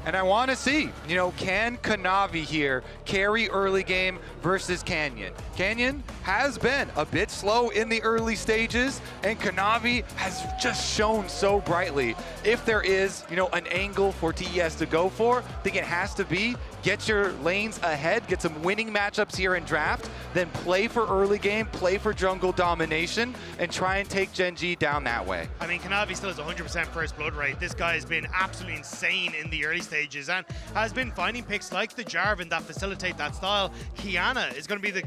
And I want to see, can Kanavi here carry early game versus Canyon? Canyon has been a bit slow in the early stages, and Kanavi has just shown so brightly. If there is, an angle for TES to go for, I think it has to be get your lanes ahead, get some winning matchups here in draft, then play for early game, play for jungle domination, and try and take Gen.G down that way. I mean, Kanavi still has 100% first blood rate. This guy has been absolutely insane in the early stages and has been finding picks like the Jarvan that facilitate that style. Kiana is going to be the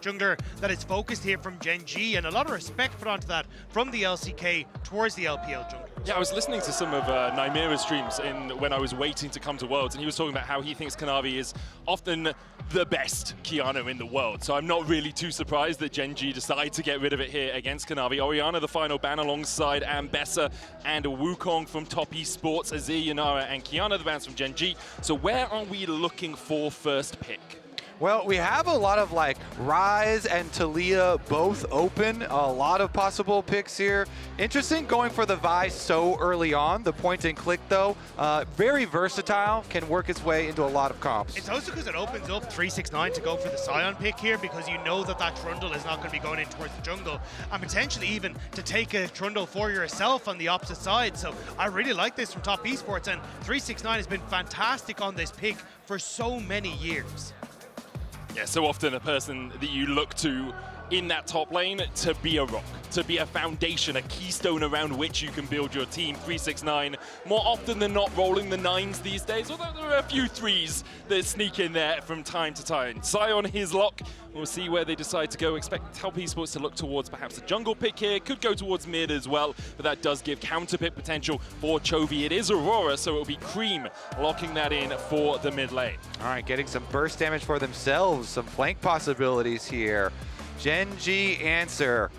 jungler that is focused here from Gen.G, and a lot of respect put onto that from the LCK towards the LPL jungler. Yeah, I was listening to some of Nymira's streams when I was waiting to come to Worlds, and he was talking about how he thinks Kanavi is often the best Kiana in the world. So I'm not really too surprised that Gen.G decide to get rid of it here against Kanavi. Orianna, the final ban alongside Ambessa and Wukong from Top Esports, Azir, Yanara, and Kiana, the bans from Gen.G. So where are we looking for first pick? Well, we have a lot of Rise and Taliyah both open. A lot of possible picks here. Interesting going for the Vi so early on. The point and click though, very versatile, can work its way into a lot of comps. It's also because it opens up 369 to go for the Sion pick here, because you know that Trundle is not going to be going in towards the jungle, and potentially even to take a Trundle for yourself on the opposite side. So I really like this from Top Esports, and 369 has been fantastic on this pick for so many years. Yeah, so often a person that you look to in that top lane to be a rock, to be a foundation, a keystone around which you can build your team. 369, more often than not rolling the 9s these days, although there are a few 3s that sneak in there from time to time. Sion, his lock, we'll see where they decide to go. Expect Top Esports to look towards perhaps a jungle pick here, could go towards mid as well, but that does give counter pick potential for Chovy. It is Aurora, so it'll be Creme locking that in for the mid lane. All right, getting some burst damage for themselves, some flank possibilities here. Gen.G answer.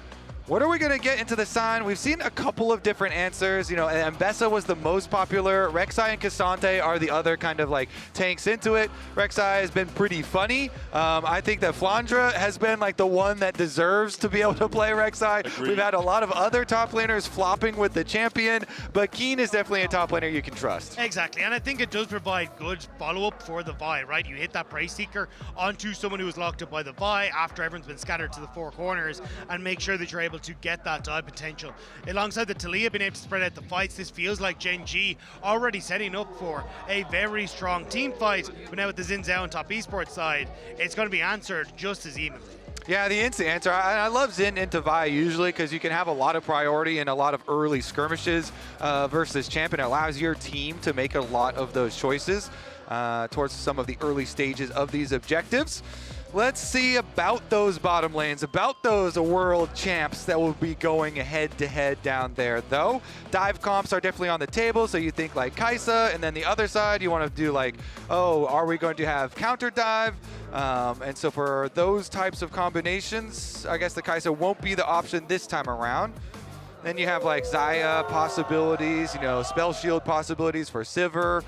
What are we going to get into the sign? We've seen a couple of different answers. Ambessa was the most popular. Rek'Sai and Cassante are the other kind of tanks into it. Rek'Sai has been pretty funny. I think that Flandra has been the one that deserves to be able to play Rek'Sai. Agreed. We've had a lot of other top laners flopping with the champion, but Kiin is definitely a top laner you can trust. Exactly, and I think it does provide good follow-up for the Vi, right? You hit that Prey Seeker onto someone who is locked up by the Vi after everyone's been scattered to the four corners, and make sure that you're able to get that dive potential. Alongside the Taliyah being able to spread out the fights, this feels like Gen.G already setting up for a very strong team fight, but now with the Zhao and Top Esports side, it's going to be answered just as evenly. Yeah, the instant answer. I love Xin into Vi usually because you can have a lot of priority and a lot of early skirmishes versus champion. It allows your team to make a lot of those choices towards some of the early stages of these objectives. Let's see about those bottom lanes, about those world champs that will be going head-to-head down there, though. Dive comps are definitely on the table, so you think Kai'Sa, and then the other side, you want to do are we going to have counter dive? And so for those types of combinations, I guess the Kai'Sa won't be the option this time around. Then you have Xayah possibilities, spell shield possibilities for Sivir.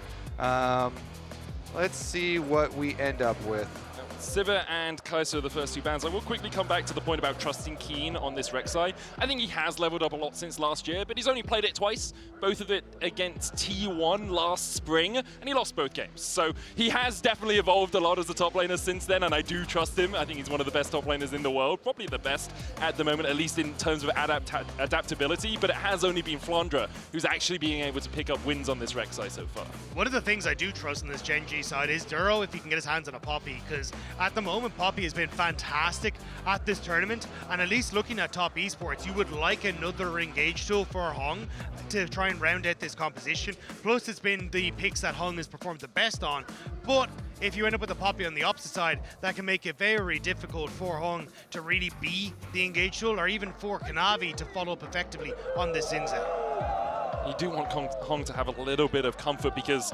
Let's see what we end up with. Sivir and Kai'Sa are the first two bans. I will quickly come back to the point about trusting Kiin on this Rek'Sai. I think he has leveled up a lot since last year, but he's only played it twice, both of it against T1 last spring, and he lost both games. So he has definitely evolved a lot as a top laner since then, and I do trust him. I think he's one of the best top laners in the world, probably the best at the moment, at least in terms of adaptability, but it has only been Flandra who's actually being able to pick up wins on this Rek'Sai so far. One of the things I do trust in this Gen.G side is Duro, if he can get his hands on a Poppy, because at the moment, Poppy has been fantastic at this tournament, and at least looking at Top Esports, you would like another engage tool for Hong to try and round out this composition. Plus, it's been the picks that Hong has performed the best on, but if you end up with a Poppy on the opposite side, that can make it very difficult for Hong to really be the engage tool, or even for Kanavi to follow up effectively on this Zhao. You do want Hong to have a little bit of comfort because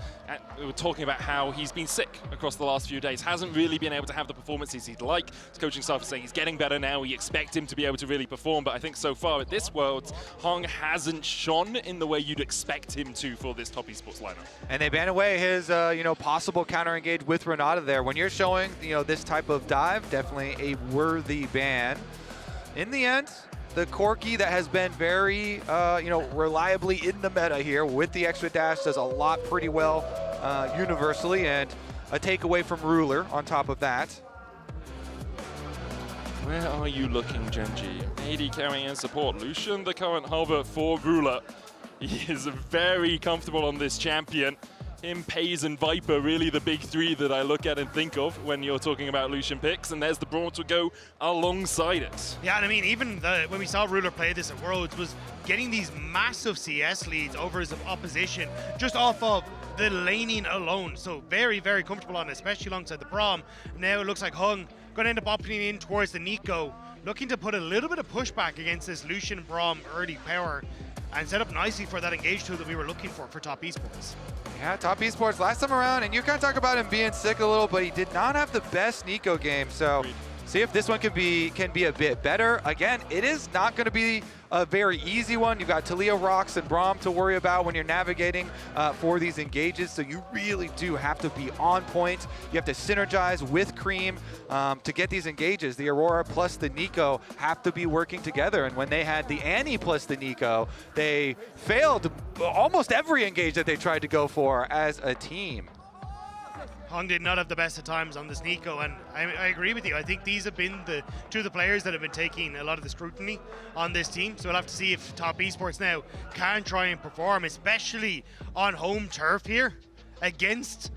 we were talking about how he's been sick across the last few days, hasn't really been able to have the performances he'd like. His coaching staff is saying he's getting better now, we expect him to be able to really perform, but I think so far at this Worlds, Hong hasn't shone in the way you'd expect him to for this Top Esports lineup. And they ban away his, possible counter engage with Renata there. When you're showing, this type of dive, definitely a worthy ban. In the end, the Corki that has been very, reliably in the meta here with the extra dash does a lot pretty well universally, and a takeaway from Ruler on top of that. Where are you looking, Gen.G? AD carrying and support. Lucian, the current hover for Ruler. He is very comfortable on this champion. Him, Pays, and Viper, really the big three that I look at and think of when you're talking about Lucian picks, and there's the Braum to go alongside it. Yeah, and I mean, even when we saw Ruler play this at Worlds, was getting these massive CS leads over his opposition just off of the laning alone. So very, very comfortable on it, especially alongside the Braum. Now it looks like Hung going to end up opting in towards the Neeko, looking to put a little bit of pushback against this Lucian Braum early power and set up nicely for that engage tool that we were looking for Top Esports. Yeah, Top Esports last time around, and you kind of talk about him being sick a little, but he did not have the best Neeko game, so see if this one can be a bit better. Again, it is not going to be a very easy one. You've got Taliyah, Rocks, and Braum to worry about when you're navigating for these engages, so you really do have to be on point. You have to synergize with Creme to get these engages. The Aurora plus the Neeko have to be working together, and when they had the Annie plus the Neeko, they failed almost every engage that they tried to go for as a team. Hung did not have the best of times on this Neeko, and I agree with you. I think these have been the two of the players that have been taking a lot of the scrutiny on this team, so we'll have to see if Top Esports now can try and perform, especially on home turf here against,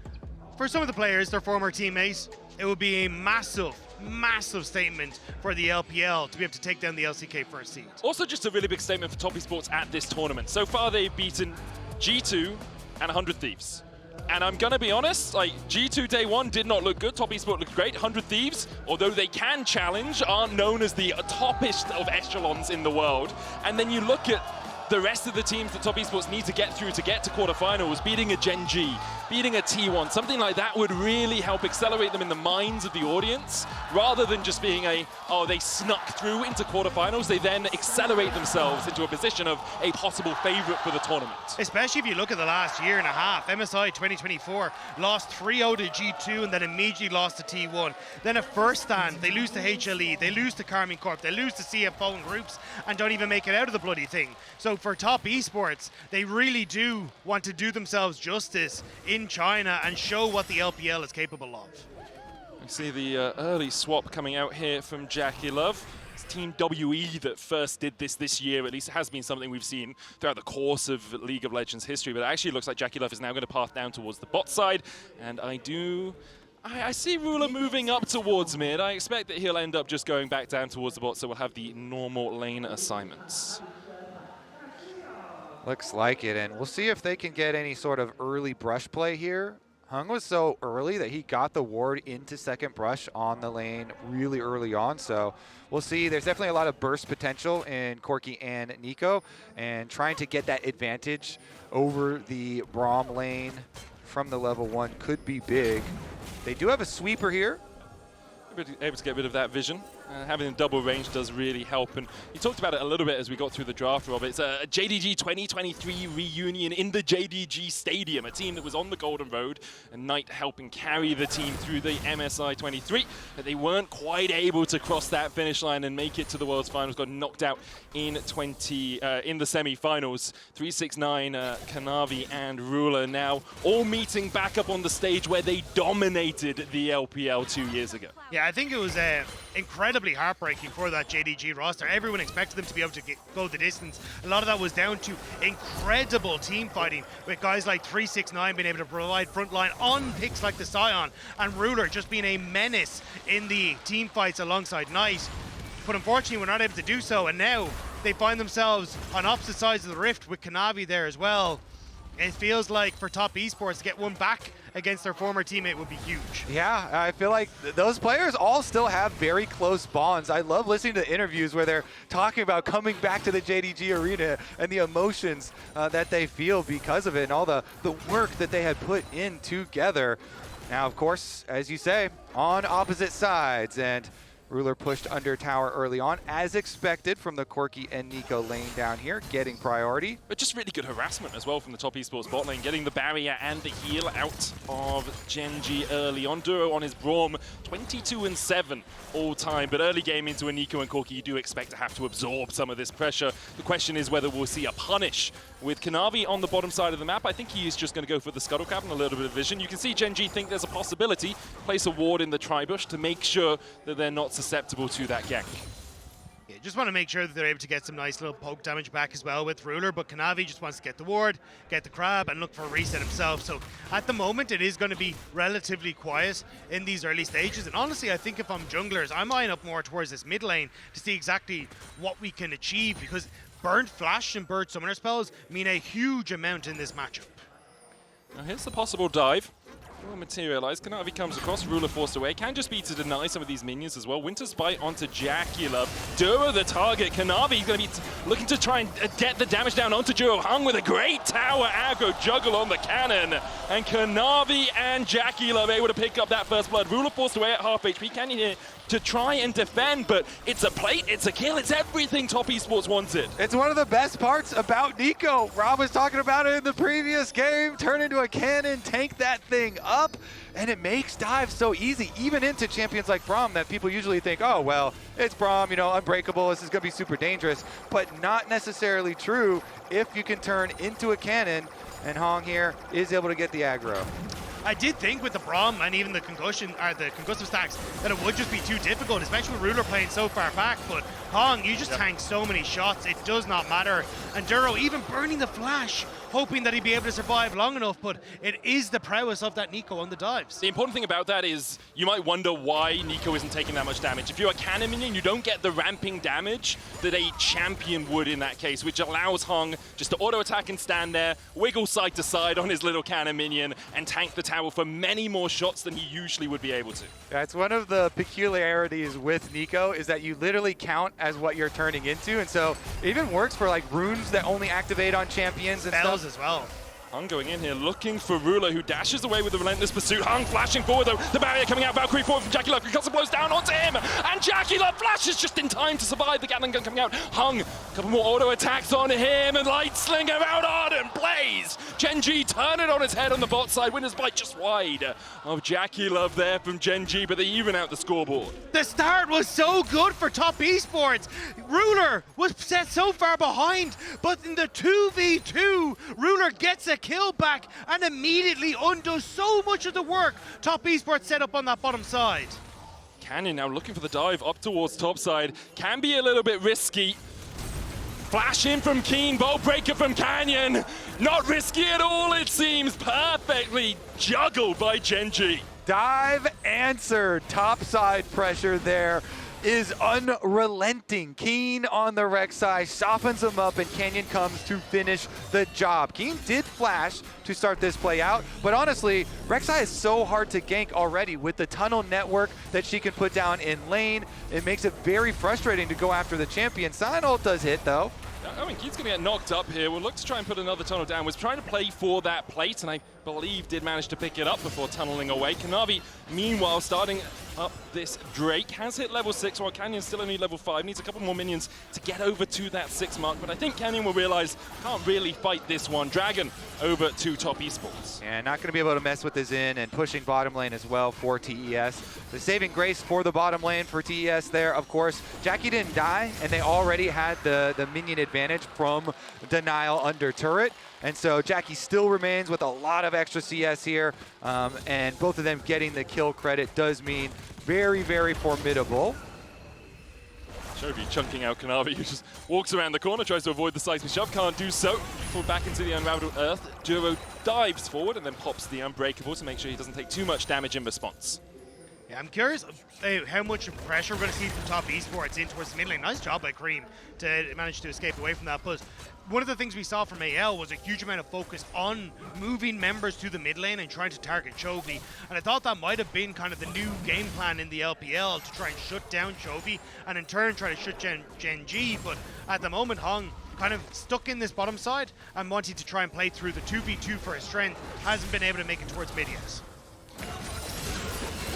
for some of the players, their former teammates. It would be a massive, massive statement for the LPL to be able to take down the LCK first seed. Also just a really big statement for Top Esports at this tournament. So far they've beaten G2 and 100 Thieves. And I'm gonna be honest, like G2 day one did not look good. Top Esports looked great. 100 Thieves, although they can challenge, aren't known as the toppest of echelons in the world. And then you look at the rest of the teams that Top Esports need to get through to get to quarterfinals, beating a Gen.G, beating a T1, something like that would really help accelerate them in the minds of the audience, rather than just being they snuck through into quarterfinals. They then accelerate themselves into a position of a possible favorite for the tournament. Especially if you look at the last year and a half, MSI 2024 lost 3-0 to G2 and then immediately lost to T1. Then at first stand, they lose to HLE, they lose to Carmine Corp, they lose to CFO and groups and don't even make it out of the bloody thing. So for Top Esports, they really do want to do themselves justice in China and show what the LPL is capable of. I see the early swap coming out here from JackeyLove. It's Team WE that first did this year. At least it has been something we've seen throughout the course of League of Legends history, but it actually looks like JackeyLove is now going to path down towards the bot side, and I see Ruler moving up towards mid. I expect that he'll end up just going back down towards the bot, so we'll have the normal lane assignments. Looks like it, and we'll see if they can get any sort of early brush play here. Hung was so early that he got the ward into second brush on the lane really early on, so we'll see. There's definitely a lot of burst potential in Corki and Neeko, and trying to get that advantage over the Braum lane from the level 1 could be big. They do have a sweeper here. Able to get rid of that vision. Having a double range does really help, and you talked about it a little bit as we got through the draft, Rob. It's a JDG 2023 reunion in the JDG Stadium, a team that was on the Golden Road, and Knight helping carry the team through the MSI 23, but they weren't quite able to cross that finish line and make it to the World's Finals. Got knocked out in the semi-finals. 369, Kanavi and Ruler now all meeting back up on the stage where they dominated the LPL 2 years ago. Yeah, I think it was incredibly heartbreaking for that JDG roster. Everyone expected them to be able to go the distance. A lot of that was down to incredible team fighting, with guys like 369 being able to provide frontline on picks like the Sion, and Ruler just being a menace in the team fights alongside Knight. But unfortunately, we're not able to do so, and now they find themselves on opposite sides of the rift with Kanavi there as well. It feels like for Top Esports to get one back against their former teammate would be huge. Yeah, I feel like those players all still have very close bonds. I love listening to interviews where they're talking about coming back to the JDG arena and the emotions that they feel because of it, and all the work that they had put in together. Now, of course, as you say, on opposite sides, and Ruler pushed under tower early on, as expected from the Corki and Neeko lane down here, getting priority. But just really good harassment as well from the top esports bot lane, getting the barrier and the heal out of Gen.G early on. Duro on his Braum, 22-7 all time, but early game into a Neeko and Corki, you do expect to have to absorb some of this pressure. The question is whether we'll see a punish with Kanavi on the bottom side of the map. I think he is just going to go for the scuttle cap and a little bit of vision. You can see Gen.G think there's a possibility, place a ward in the tri-bush to make sure that they're not susceptible to that gank. Yeah, just want to make sure that they're able to get some nice little poke damage back as well with Ruler, but Kanavi just wants to get the ward, get the crab, and look for a reset himself. So at the moment, it is going to be relatively quiet in these early stages. And honestly, I think if I'm junglers, I'm eyeing up more towards this mid lane to see exactly what we can achieve, because burnt flash and burnt summoner spells mean a huge amount in this matchup. Now here's the possible dive. Will materialize. Kanavi comes across, Ruler forced away. Can just be to deny some of these minions as well. Winter's Bite onto JackeyLove. Duro the target. Kanavi going to be looking to try and get the damage down onto Duro. Hung with a great tower aggro juggle on the cannon. And Kanavi and JackeyLove able to pick up that first blood. Ruler forced away at half HP. Canyon here to try and defend, but it's a plate, it's a kill, it's everything top esports wanted. It's one of the best parts about Neeko. Rob was talking about it in the previous game. Turn into a cannon, tank that thing up, and it makes dives so easy, even into champions like Braum that people usually think, oh, well, it's Braum, you know, unbreakable, this is going to be super dangerous, but not necessarily true if you can turn into a cannon, and Hong here is able to get the aggro. I did think with the Braum and even the concussion, or the concussive stacks, that it would just be too difficult, especially with Ruler playing so far back. But Hong, you just tank so many shots, it does not matter. And Duro even burning the flash, hoping that he'd be able to survive long enough, but it is the prowess of that Neeko on the dives. The important thing about that is you might wonder why Neeko isn't taking that much damage. If you're a cannon minion, you don't get the ramping damage that a champion would in that case, which allows Hong just to auto-attack and stand there, wiggle side to side on his little cannon minion, and tank the tower for many more shots than he usually would be able to. That's one of the peculiarities with Neeko, is that you literally count as what you're turning into, and so it even works for like runes that only activate on champions and Spells stuff as well. Hung going in here, looking for Ruler, who dashes away with the relentless pursuit. Hung flashing forward, though. The barrier coming out. Valkyrie forward from JackeyLove. Concussive blows down onto him. And JackeyLove flashes just in time to survive the Gatling gun coming out. Hung, a couple more auto attacks on him. And Light Slinger out on and Blaze. Gen.G turn it on his head on the bot side. Winner's Bite just wide of JackeyLove there from Gen.G, but they even out the scoreboard. The start was so good for top esports. Ruler was set so far behind, but in the 2v2, Ruler gets a kill back and immediately undoes so much of the work top esports set up on that bottom side. Canyon now looking for the dive up towards top side. Can be a little bit risky. Flash in from Kiin, bow breaker from Canyon. Not risky at all, it seems. Perfectly juggled by Gen.G. Dive answered. Topside pressure there is unrelenting. Kiin on the Rek'Sai softens him up, and Canyon comes to finish the job. Kiin did flash to start this play out, but honestly, Rek'Sai is so hard to gank already with the tunnel network that she can put down in lane. It makes it very frustrating to go after the champion. Sign ult does hit though. I mean, Kiin's going to get knocked up here. We'll look to try and put another tunnel down. Was trying to play for that plate, and I believe did manage to pick it up before tunneling away. Kanavi, meanwhile, starting up this Drake. Has hit level 6, while Canyon's still only level 5. Needs a couple more minions to get over to that 6 mark, but I think Canyon will realize can't really fight this one. Dragon over to top esports. And not going to be able to mess with this in, and pushing bottom lane as well for TES. The saving grace for the bottom lane for TES there, of course. Jackie didn't die, and they already had the minion advantage from denial under turret. And so Jackie still remains with a lot of extra CS here, and both of them getting the kill credit does mean very, very formidable. Chovy chunking out Kanavi, who just walks around the corner, tries to avoid the seismic shove, can't do so. Pulled back into the unraveled earth. Duro dives forward and then pops the unbreakable to make sure he doesn't take too much damage in response. Yeah, I'm curious how much pressure we're going to see from top esports in towards the mid lane. Nice job by Creme to manage to escape away from that. But one of the things we saw from AL was a huge amount of focus on moving members to the mid lane and trying to target Chovy. And I thought that might have been kind of the new game plan in the LPL, to try and shut down Chovy and in turn try to shut Gen.G. But at the moment, Hong kind of stuck in this bottom side and wanting to try and play through the 2v2 for his strength. Hasn't been able to make it towards mid yet.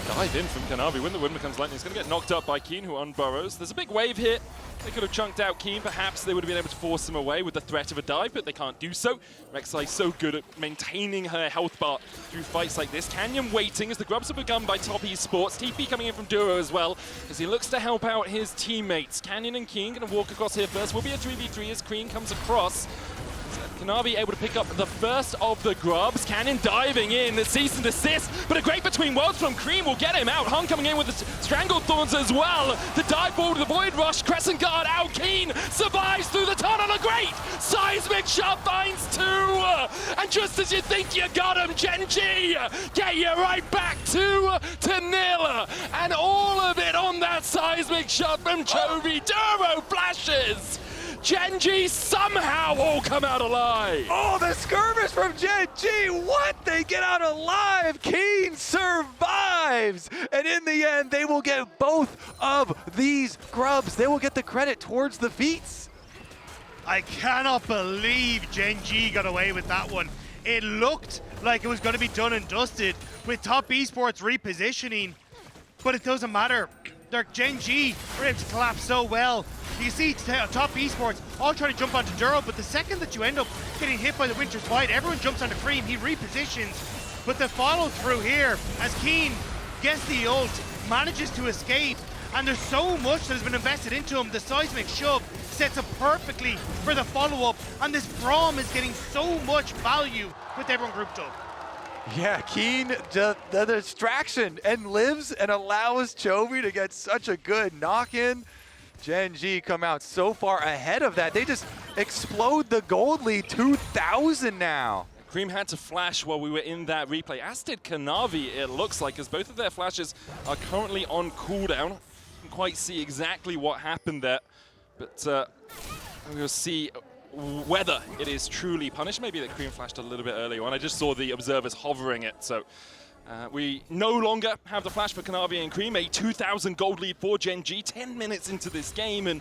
dive in from Kanavi. When the wind becomes lightning, it's going to get knocked up by Kiin, who unburrows. There's a big wave here. They could have chunked out Kiin. Perhaps they would have been able to force him away with the threat of a dive, but they can't do so. Rek'Sai so good at maintaining her health bar through fights like this. Canyon waiting as the grubs are begun by top esports. TP coming in from Duro as well, as he looks to help out his teammates. Canyon and Kiin going to walk across here first. Will be a 3v3 as Creme comes across. Kanavi able to pick up the first of the grubs. Canyon diving in, the cease and desist, but a great between worlds from Creme will get him out. Hung coming in with the strangled thorns as well. The dive ball to the void rush, crescent guard out. Kiin survives through the tunnel. A great seismic shot finds two, and just as you think you got him, Gen.G get you right back 2-0, and all of it on that seismic shot from Chovy. Duro flashes. Gen.G somehow all come out alive. Oh, the skirmish from Gen.G. What? They get out alive. Kiin survives. And in the end, they will get both of these grubs. They will get the credit towards the feats. I cannot believe Gen.G got away with that one. It looked like it was going to be done and dusted with top esports repositioning, but it doesn't matter. Their Gen.G were able to collapse so well. You see top esports all trying to jump onto Duro, but the second that you end up getting hit by the Winter's Bite, everyone jumps onto Creme. He repositions, but the follow through here as Kiin gets the ult, manages to escape, and there's so much that has been invested into him. The seismic shove sets up perfectly for the follow-up, and this Braum is getting so much value with everyone grouped up. Yeah, Kiin, the distraction, and lives and allows Chovy to get such a good knock-in. Gen.G come out so far ahead of that. They just explode the gold lead, 2,000 now. Creme had to flash while we were in that replay, as did Kanavi, it looks like, as both of their flashes are currently on cooldown. Can't quite see exactly what happened there, but we'll see whether it is truly punished. Maybe that Creme flashed a little bit earlier on. I just saw the observers hovering it, so we no longer have the flash for Kanavi and Creme. A 2,000 gold lead for Gen.G 10 minutes into this game, and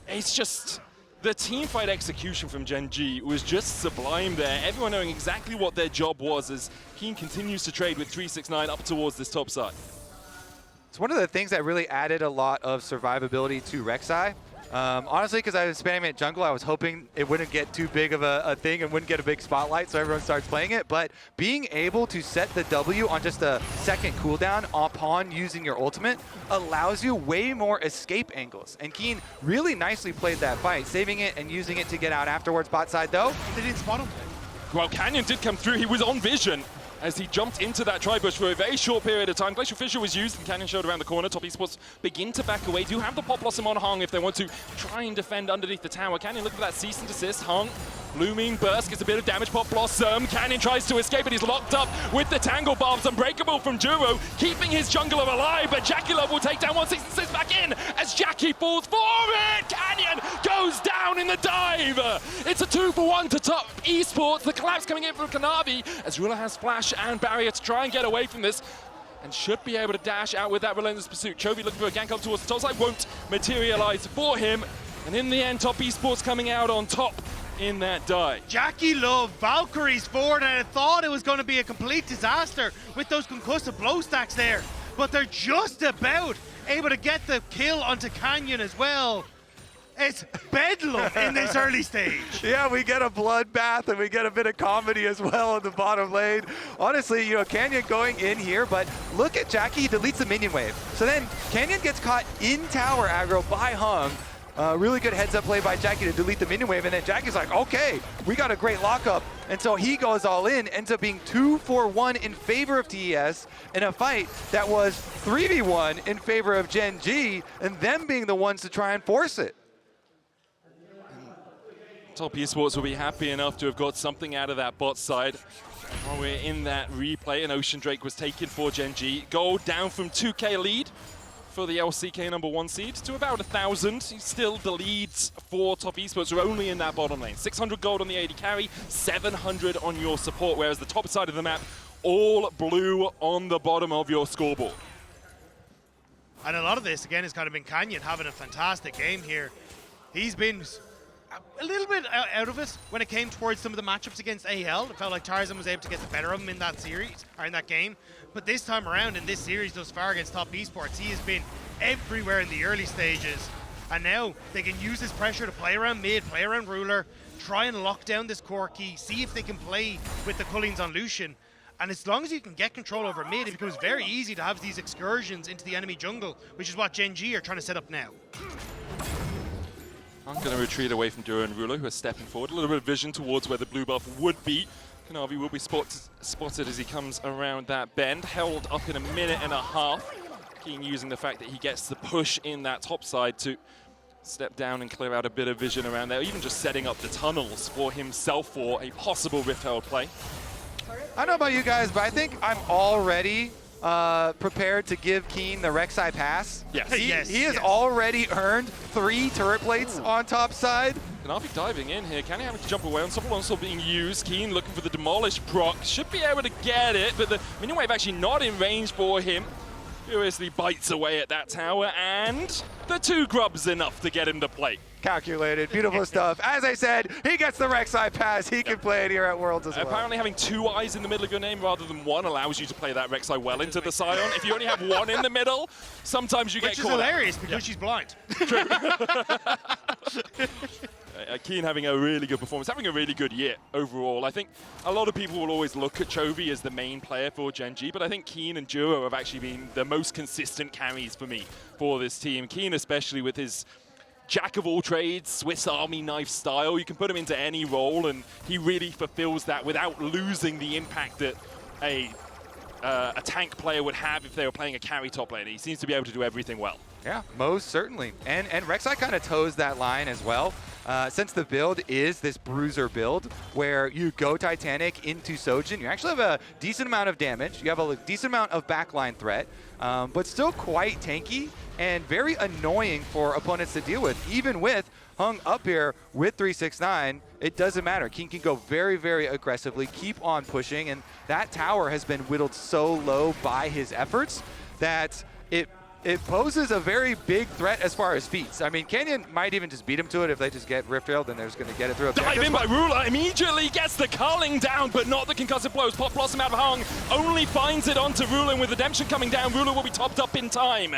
it's just the teamfight execution from Gen.G was just sublime there. Everyone knowing exactly what their job was as Kiin continues to trade with 369 up towards this top side. It's one of the things that really added a lot of survivability to Rek'Sai. Honestly, because I was spamming at jungle, I was hoping it wouldn't get too big of a thing and wouldn't get a big spotlight so everyone starts playing it. But being able to set the W on just a second cooldown upon using your ultimate allows you way more escape angles. And Kiin really nicely played that fight, saving it and using it to get out afterwards. Bot side though, They didn't spot him. Well, Canyon did come through. He was on vision as he jumped into that tri-bush for a very short period of time. Glacial Fissure was used and Canyon showed around the corner. Top esports begin to back away. Do have the Pop Blossom on Hung if they want to try and defend underneath the tower. Canyon looking for that cease and desist. Hung, looming burst, gets a bit of damage. Pop Blossom. Canyon tries to escape, but he's locked up with the Tangle Bombs. Unbreakable from Duro, keeping his jungler alive, but JackeyLove will take down 166 back in as Jackie falls for it. Canyon goes down in the dive. It's a 2-for-1 to top esports. The collapse coming in from Kanavi as Ruler has flash and barrier to try and get away from this, and should be able to dash out with that relentless pursuit. Chovy looking for a gank up towards the top side, won't materialize for him, and in the end, top esports coming out on top in that dive. JackeyLove Valkyries forward, and I thought it was going to be a complete disaster with those concussive blow stacks there, but they're just about able to get the kill onto Canyon as well. It's bedlam in this early stage. Yeah, we get a bloodbath and we get a bit of comedy as well in the bottom lane. Honestly, you know, Canyon going in here, but look at Jackie, he deletes the minion wave. So then Canyon gets caught in tower aggro by Hung. Really good heads up play by Jackie to delete the minion wave, and then Jackie's like, okay, we got a great lockup. And so he goes all in, ends up being 2-for-1 in favor of TES in a fight that was 3v1 in favor of Gen.G, and them being the ones to try and force it. Top esports will be happy enough to have got something out of that bot side. While we're in that replay, an Ocean Drake was taken for Gen.G. Gold down from 2k lead for the LCK #1 seed to about 1,000. Still the leads for top esports are only in that bottom lane. 600 gold on the AD carry, 700 on your support, whereas the top side of the map, all blue on the bottom of your scoreboard. And a lot of this, again, has kind of been Canyon having a fantastic game here. He's been a little bit out of it when it came towards some of the matchups against AL. It felt like Tarzan was able to get the better of him in that series, or in that game. But this time around in this series thus far against top esports, he has been everywhere in the early stages. And now they can use this pressure to play around mid, play around Ruler, try and lock down this Corki, see if they can play with the Cullings on Lucian. And as long as you can get control over mid, it becomes very easy to have these excursions into the enemy jungle, which is what Gen.G are trying to set up now. I'm going to retreat away from Duro and Ruler, who are stepping forward. A little bit of vision towards where the blue buff would be. Kanavi will be spotted as he comes around that bend, held up in a minute and a half. Kiin using the fact that he gets the push in that top side to step down and clear out a bit of vision around there, even just setting up the tunnels for himself for a possible Rift Herald play. I don't know about you guys, but I think I'm already prepared to give Kiin the Rek'Sai pass. Yes. He has already earned 3 turret plates on top side. Kanavi diving in here. Can he have to jump away on someone also being used? Kiin looking for the demolish proc. Should be able to get it, but the minion wave actually not in range for him. Furiously bites away at that tower, and the 2 grubs enough to get him to play. Calculated, beautiful stuff. As I said, he gets the Rek'Sai pass. He can play it here at Worlds as well. Apparently having 2 eyes in the middle of your name rather than 1 allows you to play that Rek'Sai well into the Sion. If you only have 1 in the middle, sometimes you get caught. Which is hilarious because she's blind. True. Kiin having a really good performance, having a really good year overall. I think a lot of people will always look at Chovy as the main player for Gen.G, but I think Kiin and Duro have actually been the most consistent carries for me for this team. Kiin especially with his jack of all trades, Swiss Army knife style. You can put him into any role and he really fulfills that without losing the impact that a tank player would have if they were playing a carry top lane. He seems to be able to do everything well. Yeah, most certainly. And Rek'Sai kind of toes that line as well. Since the build is this bruiser build where you go Titanic into Sojin, you actually have a decent amount of damage, you have a decent amount of backline threat, but still quite tanky and very annoying for opponents to deal with. Even with Hung up here with 369, it doesn't matter. Kiin can go very, very aggressively, keep on pushing, and that tower has been whittled so low by his efforts that it poses a very big threat as far as feats. I mean, Canyon might even just beat him to it if they just get Rift Herald, and they're just going to get it through objectives. Dive in by Ruler, immediately gets the culling down, but not the concussive blows. Pop Blossom out of Hung, only finds it onto Ruler, and with Redemption coming down, Ruler will be topped up in time.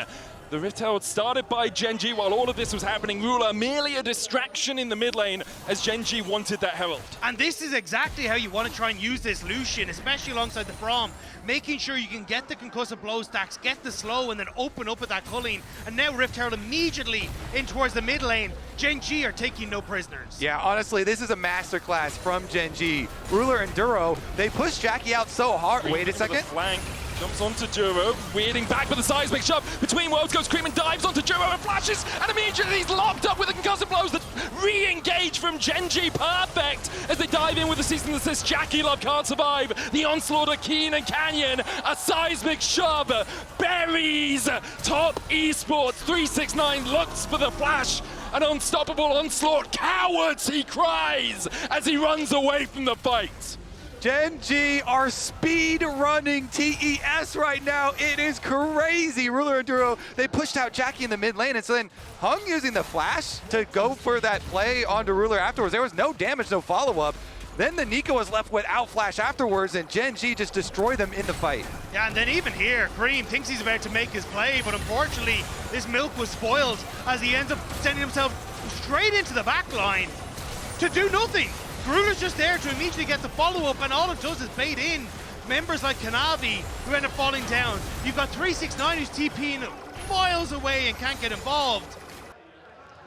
The Rift Herald started by Gen.G while all of this was happening. Ruler merely a distraction in the mid lane as Gen.G wanted that Herald. And this is exactly how you want to try and use this Lucian, especially alongside the Braum, making sure you can get the concussive blow stacks, get the slow, and then open up with that culling. And now Rift Herald immediately in towards the mid lane. Gen.G are taking no prisoners. Yeah, honestly, this is a masterclass from Gen.G. Ruler and Duro, they push Jackie out so hard. Wait a second. Flank. Jumps onto Duro, weirding back with a seismic shove. Between worlds goes Creme and dives onto Duro and flashes, and immediately he's locked up with the concussive blows that re-engage from Gen.G. Perfect as they dive in with the cease and desist. JackeyLove can't survive. The onslaught of Kiin and Canyon. A seismic shove buries top esports. 369 looks for the flash. An unstoppable onslaught. Cowards, he cries as he runs away from the fight. Gen.G are speed running TES right now. It is crazy. Ruler and Duro, they pushed out Jackie in the mid lane, and so then Hung using the flash to go for that play onto Ruler afterwards. There was no damage, no follow-up. Then the Neeko was left without flash afterwards, and Gen.G just destroyed them in the fight. Yeah, and then even here, Creme thinks he's about to make his play, but unfortunately, this milk was spoiled as he ends up sending himself straight into the back line to do nothing. Ruler's just there to immediately get the follow-up, and all it does is bait in members like Kanavi, who end up falling down. You've got 369 who's TPing miles away and can't get involved.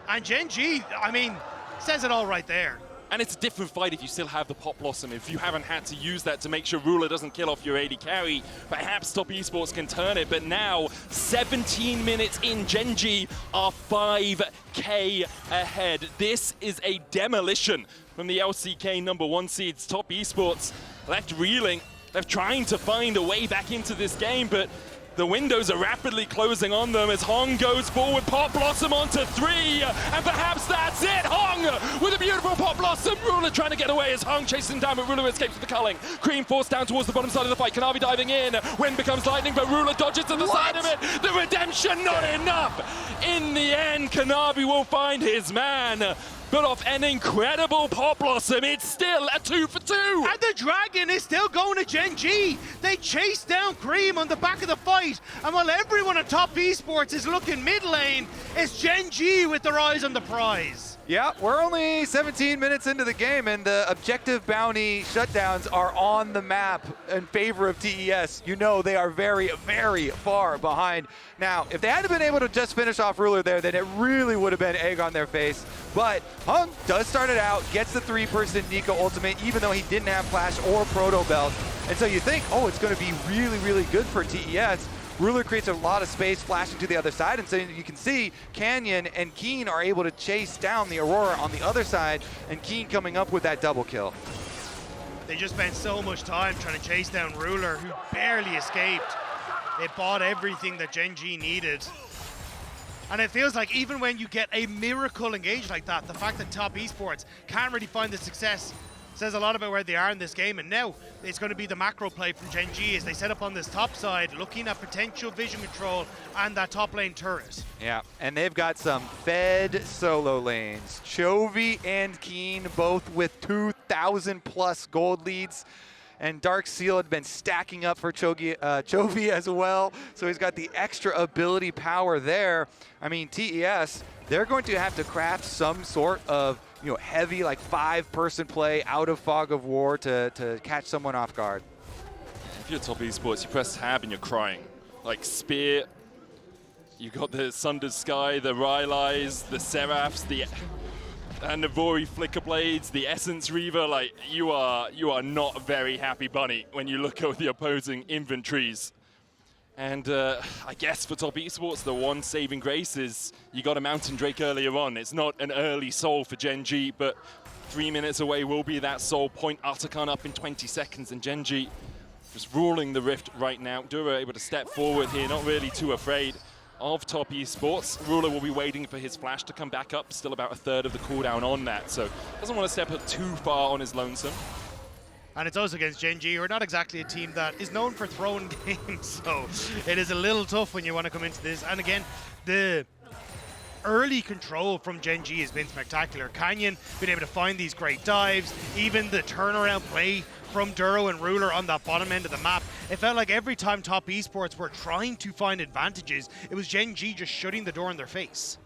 And Gen.G, I mean, says it all right there. And it's a different fight if you still have the Pop Blossom, if you haven't had to use that to make sure Ruler doesn't kill off your AD carry. Perhaps top esports can turn it, but now, 17 minutes in, Gen.G are 5K ahead. This is a demolition from the LCK #1 seeds. Top esports left reeling, left trying to find a way back into this game, but the windows are rapidly closing on them as Hong goes forward. Pop Blossom onto 3, and perhaps that's it. Hong with a beautiful Pop Blossom. Ruler trying to get away as Hong chases him down, but Ruler escapes with the culling. Creme forced down towards the bottom side of the fight. Kanavi diving in. Wind becomes lightning, but Ruler dodges to the side of it. The redemption not enough. In the end, Kanavi will find his man. but off an incredible Pop Blossom, it's still a 2 for 2. And the Dragon is still going to Gen.G. They chase down Creme on the back of the fight, and while everyone at top esports is looking mid lane, it's Gen.G with their eyes on the prize. Yeah, we're only 17 minutes into the game, and the objective bounty shutdowns are on the map in favor of TES. You know they are very, very far behind. Now, if they hadn't been able to just finish off Ruler there, then it really would have been egg on their face. But Hung does start it out, gets the 3-person Neeko ultimate, even though he didn't have Flash or Proto Belt. And so you think, oh, it's going to be really, really good for TES. Ruler creates a lot of space flashing to the other side, and so you can see Canyon and Kiin are able to chase down the Aurora on the other side, and Kiin coming up with that double kill. They just spent so much time trying to chase down Ruler, who barely escaped. They bought everything that Gen.G needed. And it feels like even when you get a miracle engage like that, the fact that top esports can't really find the success says a lot about where they are in this game. And now it's going to be the macro play from Gen.G as they set up on this top side, looking at potential vision control and that top lane turret. Yeah, and they've got some fed solo lanes. Chovy and Kiin both with 2,000 plus gold leads. And Dark Seal had been stacking up for Chovy as well. So he's got the extra ability power there. I mean, TES, they're going to have to craft some sort of heavy, like 5-person play out of Fog of War to catch someone off guard. If you're top esports, you press tab and you're crying. Like Spear, you got the Sundered Sky, the Rylai's, the Seraphs, and the Vori Flicker Blades, the Essence Reaver. Like you are not a very happy bunny when you look at the opposing inventories. And I guess for top esports, the one saving grace is you got a Mountain Drake earlier on. It's not an early soul for Gen.G, but 3 minutes away will be that soul. Point Artican up in 20 seconds, and Gen.G just ruling the Rift right now. Duro able to step forward here, not really too afraid of top esports. Ruler will be waiting for his flash to come back up, still about a third of the cooldown on that, so doesn't want to step up too far on his lonesome. And it's also against Gen.G, who are not exactly a team that is known for throwing games, so it is a little tough when you want to come into this. And again, the early control from Gen.G has been spectacular. Canyon been able to find these great dives, even the turnaround play from Duro and Ruler on that bottom end of the map. It felt like every time top esports were trying to find advantages, it was Gen.G just shutting the door in their face.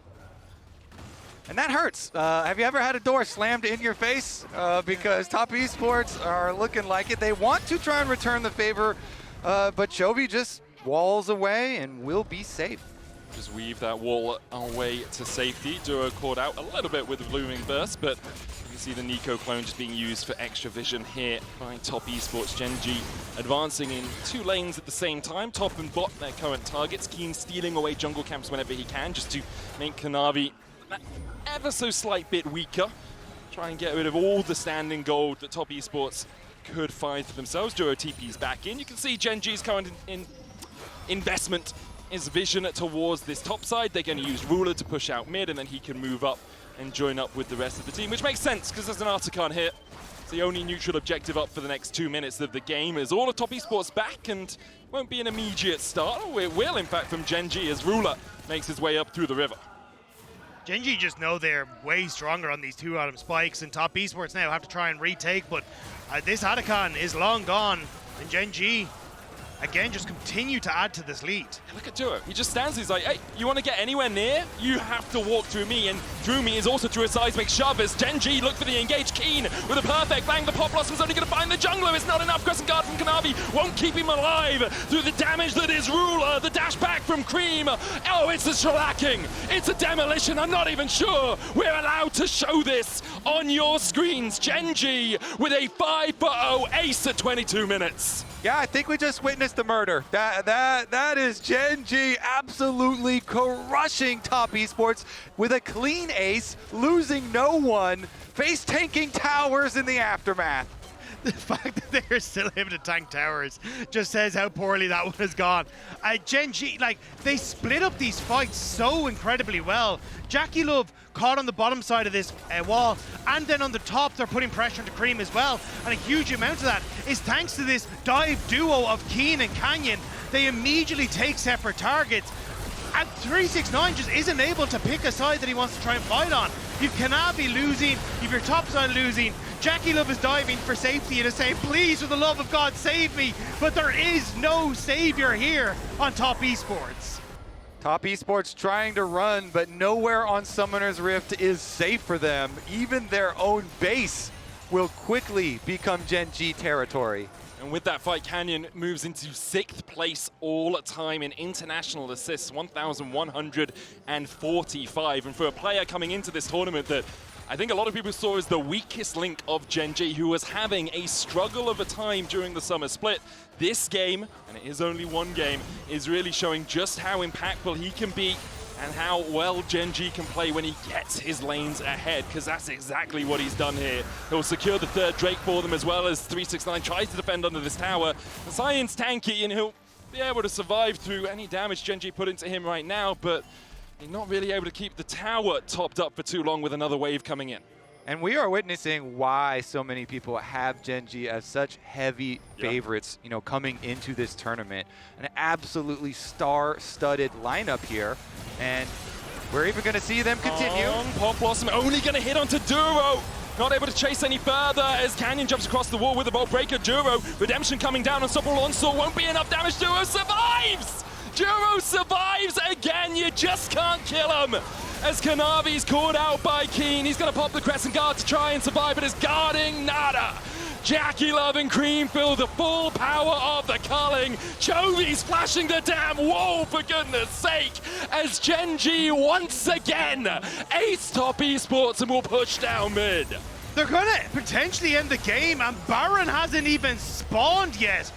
And that hurts. Have you ever had a door slammed in your face? Because top esports are looking like it. They want to try and return the favor, but Chovy just walls away and will be safe. Just weave that wall away to safety. Duro caught out a little bit with the Blooming Burst, but you can see the Neeko clone just being used for extra vision here by top esports. Gen.G advancing in 2 lanes at the same time. Top and bot, their current targets. Kiin stealing away jungle camps whenever he can, just to make Kanavi ever so slight bit weaker. Try and get rid of all the standing gold that top esports could find for themselves. Duro TP's back in. You can see Gen.G's current investment is vision towards this top side. They're going to use Ruler to push out mid, and then he can move up and join up with the rest of the team, which makes sense because there's an Artican here. It's the only neutral objective up for the next 2 minutes of the game. Is all of top esports back, and won't be an immediate start. Oh, it will, in fact, from Gen.G as Ruler makes his way up through the river. Gen.G just know they're way stronger on these 2 autumn spikes, and top esports now have to try and retake, but this Artican is long gone, and Gen.G again just continue to add to this lead. Look at Duro. He just stands, he's like, hey, you want to get anywhere near? You have to walk through me, and through me is also through a seismic shove as Gen.G look for the engage. Kiin with a perfect bang. The Pop Blossom's only going to find the jungler. It's not enough. Crescent Guard from Kanavi won't keep him alive through the damage that is Ruler. The dash back from Creme. Oh, it's a shellacking. It's a demolition. I'm not even sure we're allowed to show this on your screens. Gen.G with a 5-0 ace at 22 minutes. Yeah, I think we just witnessed the murder. That is Gen.G absolutely crushing top esports with a clean ace, losing no one, face tanking towers in the aftermath. The fact that they're still able to tank towers just says how poorly that one has gone. Gen.G, like, they split up these fights so incredibly well. JackeyLove caught on the bottom side of this wall, and then on the top they're putting pressure into Creme as well, and a huge amount of that is thanks to this dive duo of Kiin and Canyon. They immediately take separate targets, And 369 just isn't able to pick a side that he wants to try and fight on. You've Kanavi losing, you've your top side losing. JackeyLove is diving for safety and is saying, please, for the love of God, save me. But there is no savior here on Top Esports. Top Esports trying to run, but nowhere on Summoner's Rift is safe for them. Even their own base will quickly become Gen.G territory. And with that fight, Canyon moves into 6th place all-time in international assists, 1,145. And for a player coming into this tournament that I think a lot of people saw as the weakest link of Gen.G, who was having a struggle of a time during the summer split, this game, and it is only one game, is really showing just how impactful he can be and how well Gen.G can play when he gets his lanes ahead, because that's exactly what he's done here. He'll secure the 3rd Drake for them, as well as 369 tries to defend under this tower. And Sion's tanky, and he'll be able to survive through any damage Gen.G put into him right now, but he's not really able to keep the tower topped up for too long with another wave coming in. And we are witnessing why so many people have Gen.G as such heavy favorites, you know, coming into this tournament. An absolutely star-studded lineup here, and we're even going to see them continue. Pop Blossom only going to hit onto Duro. Not able to chase any further as Canyon jumps across the wall with a Bolt Breaker. Duro, Redemption coming down on Unstoppable Onslaught, won't be enough damage. Duro survives! Duro survives again, you just can't kill him. As Kanavi's caught out by Kiin, he's going to pop the Crescent Guard to try and survive, but is guarding nada. JackeyLove and Creme feel the full power of the culling. Chovy's flashing the damn wall, for goodness sake, as Gen.G once again ace Top Esports and will push down mid. They're going to potentially end the game, and Baron hasn't even spawned yet.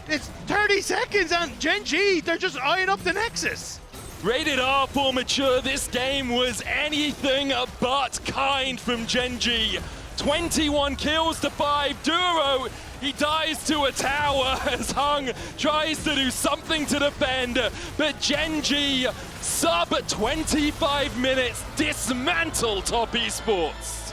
It's 30 seconds, and Gen.G, they're just eyeing up the Nexus. Rated R for mature, this game was anything but kind from Gen.G. 21 kills to 5. Duro, he dies to a tower as Hung tries to do something to defend, but Gen.G, sub 25 minutes, dismantle Top Esports.